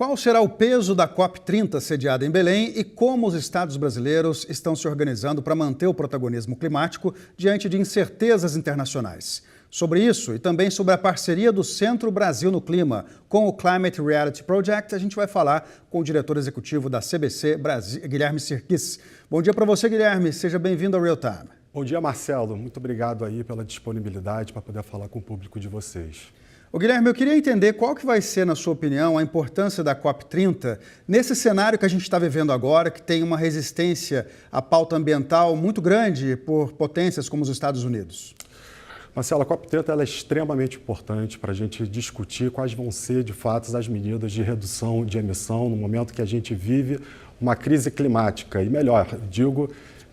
Qual será o peso da COP30 sediada em Belém e como os estados brasileiros estão se organizando para manter o protagonismo climático diante de incertezas internacionais? Sobre isso e também sobre a parceria do Centro Brasil no Clima com o Climate Reality Project, a gente vai falar com o diretor executivo da CBC, Guilherme Sirkis. Bom dia para você, Guilherme. Seja bem-vindo ao Real Time. Bom dia, Marcelo. Muito obrigado aí pela disponibilidade para poder falar com o público de vocês. Ô Guilherme, eu queria entender qual que vai ser, na sua opinião, a importância da COP30 nesse cenário que a gente está vivendo agora, que tem uma resistência à pauta ambiental muito grande por potências como os Estados Unidos. Marcelo, a COP30 ela é extremamente importante para a gente discutir quais vão ser, de fato, as medidas de redução de emissão no momento que a gente vive uma crise climática. E melhor,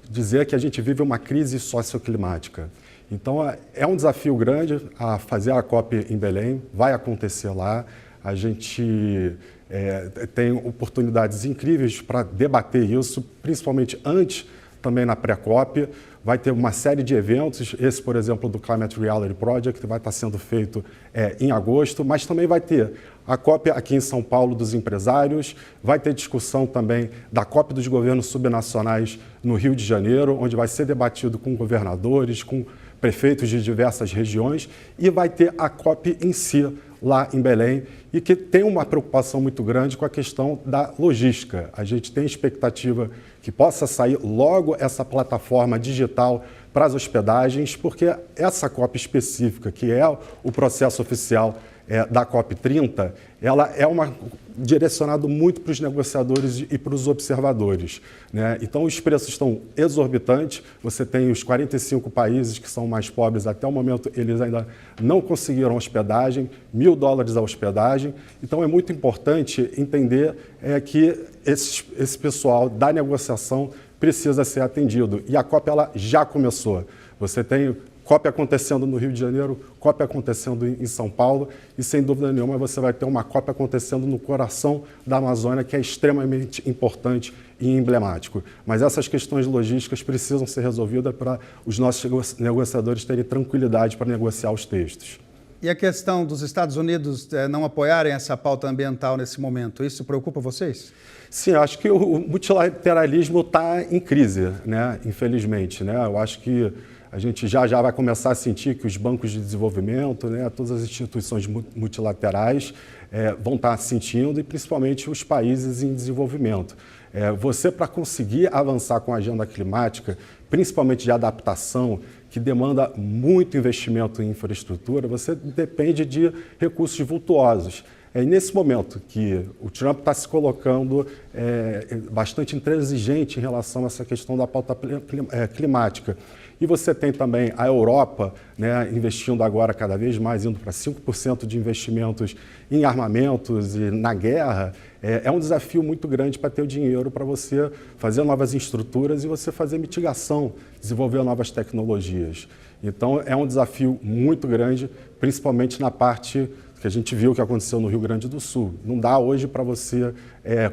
dizer que a gente vive uma crise socioclimática. Então, é um desafio grande a fazer a COP em Belém, vai acontecer lá. A gente tem oportunidades incríveis para debater isso, principalmente antes, também na pré-COP. Vai ter uma série de eventos, esse, por exemplo, do Climate Reality Project, que vai estar sendo feito em agosto, mas também vai ter a COP aqui em São Paulo dos empresários, vai ter discussão também da COP dos governos subnacionais no Rio de Janeiro, onde vai ser debatido com governadores, com prefeitos de diversas regiões, e vai ter a COP em si, lá em Belém, e que tem uma preocupação muito grande com a questão da logística. A gente tem expectativa que possa sair logo essa plataforma digital para as hospedagens, porque essa COP específica, que é o processo oficial da COP30, ela é direcionado muito para os negociadores e para os observadores, né? Então, os preços estão exorbitantes. Você tem os 45 países que são mais pobres, até o momento eles ainda não conseguiram hospedagem, $1.000 a hospedagem. Então, é muito importante entender que esse pessoal da negociação precisa ser atendido. E a COP ela já começou. Você tem COP acontecendo no Rio de Janeiro, COP acontecendo em São Paulo e, sem dúvida nenhuma, você vai ter uma COP acontecendo no coração da Amazônia, que é extremamente importante e emblemático. Mas essas questões logísticas precisam ser resolvidas para os nossos negociadores terem tranquilidade para negociar os textos. E a questão dos Estados Unidos não apoiarem essa pauta ambiental nesse momento, isso preocupa vocês? Sim, acho que o multilateralismo está em crise, né? Infelizmente, né? Eu acho que a gente já vai começar a sentir que os bancos de desenvolvimento, né, todas as instituições multilaterais vão estar sentindo, e principalmente os países em desenvolvimento. Você, para conseguir avançar com a agenda climática, principalmente de adaptação, que demanda muito investimento em infraestrutura, você depende de recursos vultuosos. É nesse momento que o Trump está se colocando bastante intransigente em relação a essa questão da pauta climática. E você tem também a Europa, né, investindo agora cada vez mais, indo para 5% de investimentos em armamentos e na guerra. É um desafio muito grande para ter o dinheiro para você fazer novas estruturas e você fazer mitigação, desenvolver novas tecnologias. Então, é um desafio muito grande, principalmente na parte que a gente viu que aconteceu no Rio Grande do Sul. Não dá hoje para você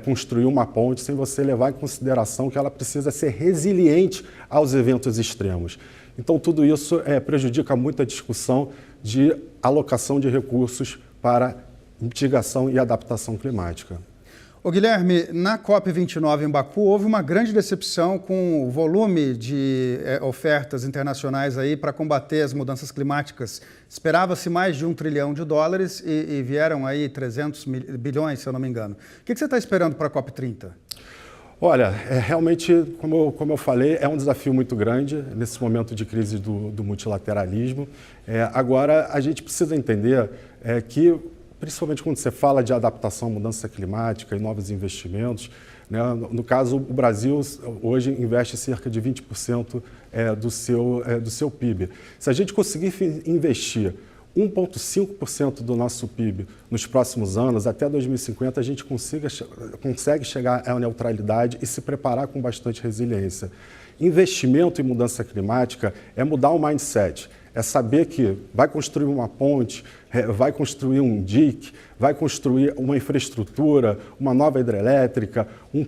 construir uma ponte sem você levar em consideração que ela precisa ser resiliente aos eventos extremos. Então, tudo isso prejudica muito a discussão de alocação de recursos para mitigação e adaptação climática. Ô Guilherme, na COP29 em Baku, houve uma grande decepção com o volume de ofertas internacionais aí para combater as mudanças climáticas. Esperava-se mais de $1 trilhão e vieram aí 300 bilhões, se eu não me engano. O que você está esperando para a COP30? Olha, realmente, como eu falei, é um desafio muito grande nesse momento de crise do multilateralismo. Agora, a gente precisa entender que, principalmente quando você fala de adaptação à mudança climática e novos investimentos, né? No caso, o Brasil hoje investe cerca de 20% do seu PIB. Se a gente conseguir investir 1,5% do nosso PIB nos próximos anos, até 2050, a gente consegue chegar à neutralidade e se preparar com bastante resiliência. Investimento em mudança climática é mudar o mindset. É saber que vai construir uma ponte, vai construir um dique, vai construir uma infraestrutura, uma nova hidrelétrica, um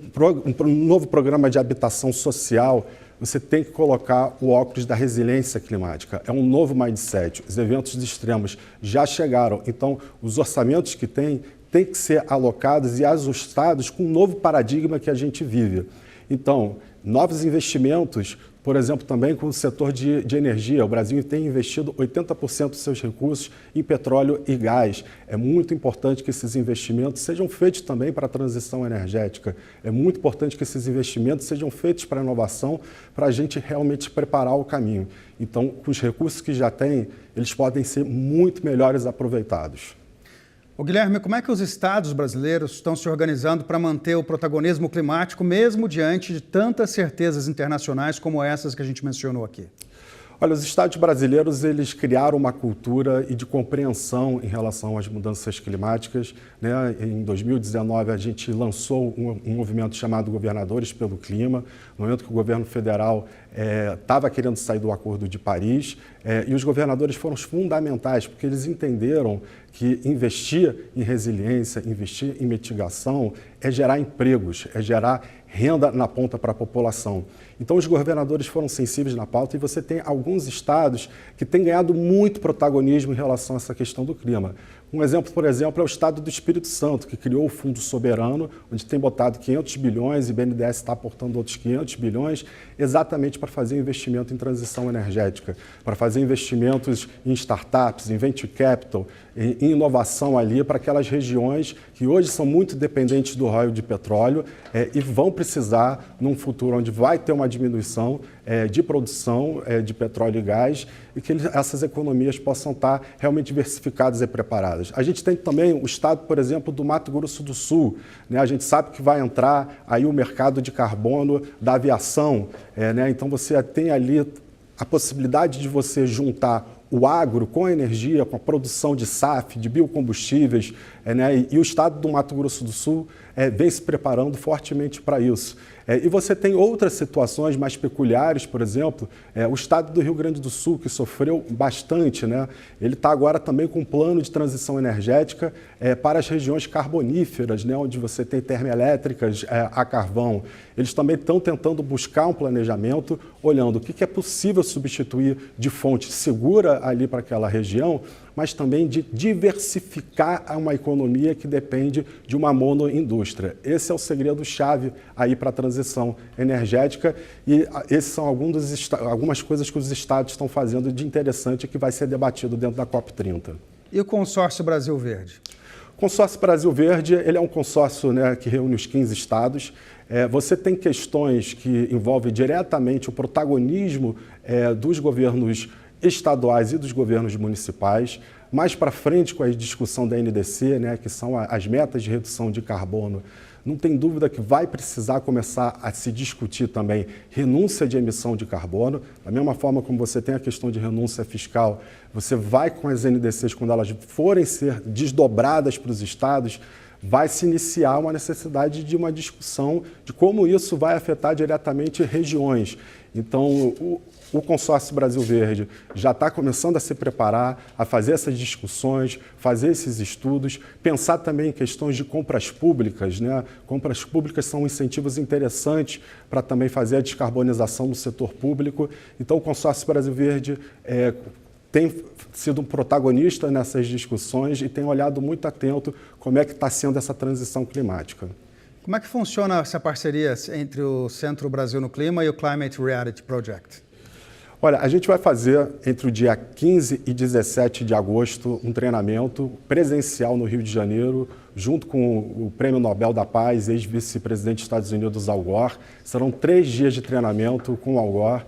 novo programa de habitação social. Você tem que colocar o óculos da resiliência climática. É um novo mindset. Os eventos extremos já chegaram. Então, os orçamentos que tem têm que ser alocados e ajustados com o novo paradigma que a gente vive. Então, novos investimentos, por exemplo, também com o setor de energia. O Brasil tem investido 80% dos seus recursos em petróleo e gás. É muito importante que esses investimentos sejam feitos também para a transição energética. É muito importante que esses investimentos sejam feitos para a inovação, para a gente realmente preparar o caminho. Então, com os recursos que já tem, eles podem ser muito melhores aproveitados. Ô Guilherme, como é que os estados brasileiros estão se organizando para manter o protagonismo climático, mesmo diante de tantas certezas internacionais como essas que a gente mencionou aqui? Olha, os estados brasileiros, eles criaram uma cultura e de compreensão em relação às mudanças climáticas, né? Em 2019, a gente lançou um movimento chamado Governadores pelo Clima, no momento que o governo federal estava querendo sair do Acordo de Paris, e os governadores foram fundamentais, porque eles entenderam que investir em resiliência, investir em mitigação, é gerar empregos, é gerar renda na ponta para a população. Então, os governadores foram sensíveis na pauta e você tem alguns estados que têm ganhado muito protagonismo em relação a essa questão do clima. Um exemplo, por exemplo, é o estado do Espírito Santo, que criou o Fundo Soberano, onde tem botado 500 bilhões e o BNDES está aportando outros 500 bilhões, exatamente para fazer investimento em transição energética, para fazer investimentos em startups, em venture capital, em inovação ali para aquelas regiões que hoje são muito dependentes do óleo de petróleo e vão precisar, num futuro onde vai ter uma diminuição de produção de petróleo e gás e que essas economias possam estar realmente diversificadas e preparadas. A gente tem também o estado, por exemplo, do Mato Grosso do Sul, né? A gente sabe que vai entrar aí o mercado de carbono da aviação, né? Então você tem ali a possibilidade de você juntar o agro com a energia, com a produção de SAF, de biocombustíveis, né? E o estado do Mato Grosso do Sul vem se preparando fortemente para isso. E você tem outras situações mais peculiares, por exemplo, o estado do Rio Grande do Sul, que sofreu bastante, né? Ele está agora também com um plano de transição energética para as regiões carboníferas, né? Onde você tem termoelétricas a carvão. Eles também estão tentando buscar um planejamento, olhando o que é possível substituir de fonte segura ali para aquela região, mas também de diversificar uma economia que depende de uma monoindústria. Esse é o segredo-chave aí para a transição energética e esses são algumas coisas que os estados estão fazendo de interessante que vai ser debatido dentro da COP30. E o Consórcio Brasil Verde? O Consórcio Brasil Verde ele é um consórcio, né, que reúne os 15 estados. Você tem questões que envolvem diretamente o protagonismo dos governos estaduais e dos governos municipais. Mais para frente, com a discussão da NDC, né, que são as metas de redução de carbono, não tem dúvida que vai precisar começar a se discutir também renúncia de emissão de carbono. Da mesma forma como você tem a questão de renúncia fiscal, você vai com as NDCs, quando elas forem ser desdobradas para os estados, vai se iniciar uma necessidade de uma discussão de como isso vai afetar diretamente regiões. Então, o Consórcio Brasil Verde já está começando a se preparar, a fazer essas discussões, fazer esses estudos, pensar também em questões de compras públicas, né? Compras públicas são incentivos interessantes para também fazer a descarbonização do setor público. Então, o Consórcio Brasil Verde tem sido um protagonista nessas discussões e tem olhado muito atento como é que está sendo essa transição climática. Como é que funciona essa parceria entre o Centro Brasil no Clima e o Climate Reality Project? Olha, a gente vai fazer entre o dia 15 e 17 de agosto um treinamento presencial no Rio de Janeiro, junto com o Prêmio Nobel da Paz, ex-vice-presidente dos Estados Unidos, Al Gore. Serão 3 dias de treinamento com Al Gore.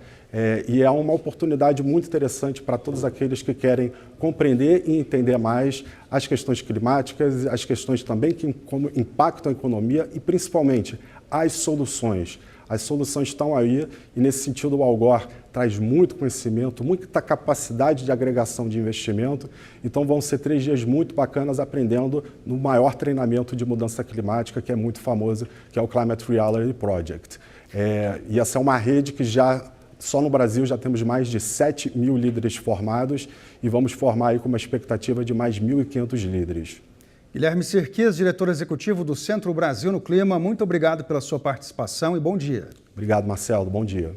E é uma oportunidade muito interessante para todos aqueles que querem compreender e entender mais as questões climáticas, as questões também que como impactam a economia e, principalmente, as soluções. As soluções estão aí e, nesse sentido, o Al Gore traz muito conhecimento, muita capacidade de agregação de investimento. Então, vão ser 3 dias muito bacanas aprendendo no maior treinamento de mudança climática, que é muito famoso, que é o Climate Reality Project. E essa é uma rede que só no Brasil já temos mais de 7 mil líderes formados e vamos formar aí com uma expectativa de mais 1.500 líderes. Guilherme Sirkis, diretor executivo do Centro Brasil no Clima, muito obrigado pela sua participação e bom dia. Obrigado, Marcelo. Bom dia.